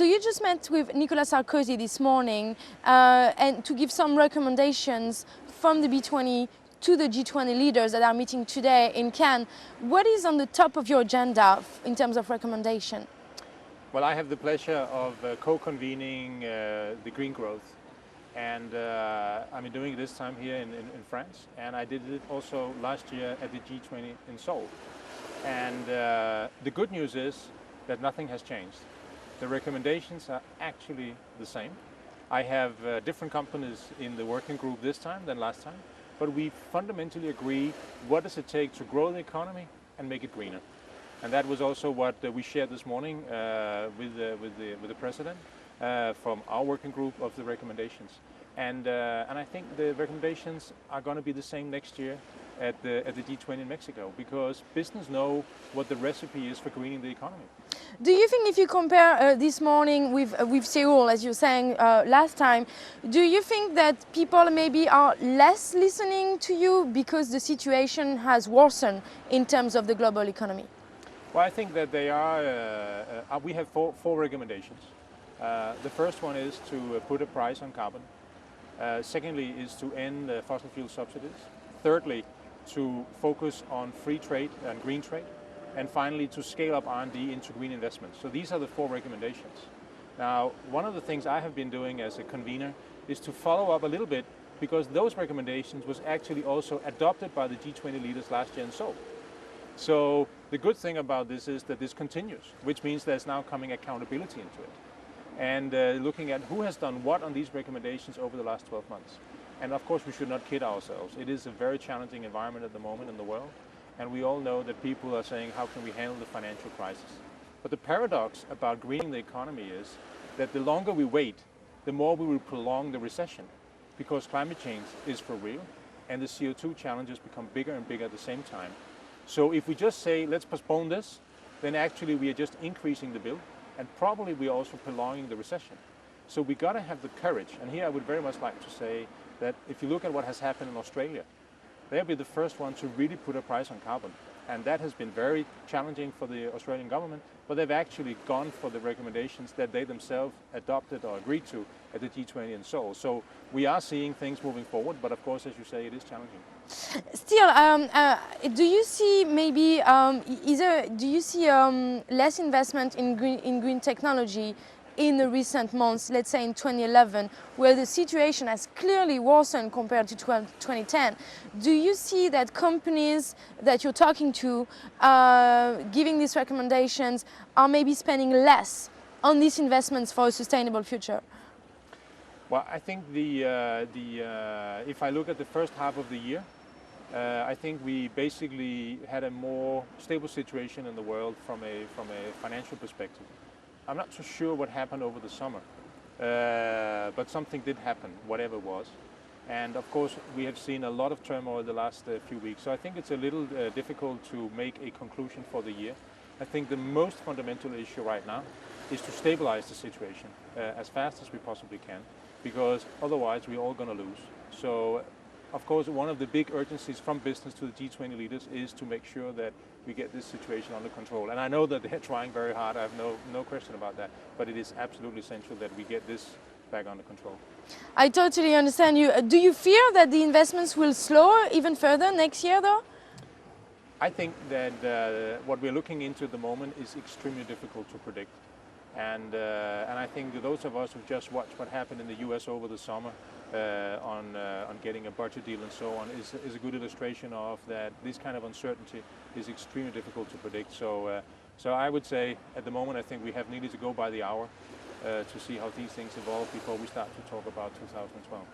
So you just met with Nicolas Sarkozy this morning and to give some recommendations from the B20 to the G20 leaders that are meeting today in Cannes. What is on the top of your agenda in terms of recommendation? Well, I have the pleasure of co-convening the green growth, and I'm doing it this time here in France, and I did it also last year at the G20 in Seoul. And the good news is that nothing has changed. The recommendations are actually the same. I have different companies in the working group this time than last time, but we fundamentally agree what does it take to grow the economy and make it greener. And that was also what we shared this morning with the president from our working group of the recommendations. And I think the recommendations are going to be the same next year at the G20 in Mexico, because business know what the recipe is for greening the economy. Do you think, if you compare this morning with Seoul, as you were saying last time, do you think that people maybe are less listening to you because the situation has worsened in terms of the global economy? Well, I think that they are. We have four recommendations. The first one is to put a price on carbon. Secondly is to end fossil fuel subsidies. Thirdly, to focus on free trade and green trade. And finally, to scale up R&D into green investments. So these are the four recommendations. Now, one of the things I have been doing as a convener is to follow up a little bit, because those recommendations was actually also adopted by the G20 leaders last year in Seoul. So the good thing about this is that this continues, which means there's now coming accountability into it. And looking at who has done what on these recommendations over the last 12 months. And of course, we should not kid ourselves. It is a very challenging environment at the moment in the world. And we all know that people are saying, how can we handle the financial crisis? But the paradox about greening the economy is that the longer we wait, the more we will prolong the recession, because climate change is for real, and the CO2 challenges become bigger and bigger at the same time. So if we just say, let's postpone this, then actually we are just increasing the bill, and probably we are also prolonging the recession. So we got to have the courage, and here I would very much like to say that if you look at what has happened in Australia, they'll be the first one to really put a price on carbon. And that has been very challenging for the Australian government, but they've actually gone for the recommendations that they themselves adopted or agreed to at the G20 in Seoul. So we are seeing things moving forward, but of course, as you say, it is challenging. Still, do you see maybe less investment in green technology in the recent months, let's say in 2011, where the situation has clearly worsened compared to 2010? Do you see that companies that you're talking to, giving these recommendations, are maybe spending less on these investments for a sustainable future? Well, I think if I look at the first half of the year, I think we basically had a more stable situation in the world from a financial perspective. I'm not so sure what happened over the summer, but something did happen, whatever it was. And of course, we have seen a lot of turmoil the last few weeks. So I think it's a little difficult to make a conclusion for the year. I think the most fundamental issue right now is to stabilize the situation as fast as we possibly can, because otherwise we're all going to lose. So of course, one of the big urgencies from business to the G20 leaders is to make sure that we get this situation under control. And I know that they're trying very hard, I have no question about that, but it is absolutely essential that we get this back under control. I totally understand you. Do you fear that the investments will slow even further next year, though? I think that what we're looking into at the moment is extremely difficult to predict. And I think that those of us who just watched what happened in the US over the summer on getting a budget deal and so on is a good illustration of that. This kind of uncertainty is extremely difficult to predict. So I would say at the moment I think we have needed to go by the hour to see how these things evolve before we start to talk about 2012.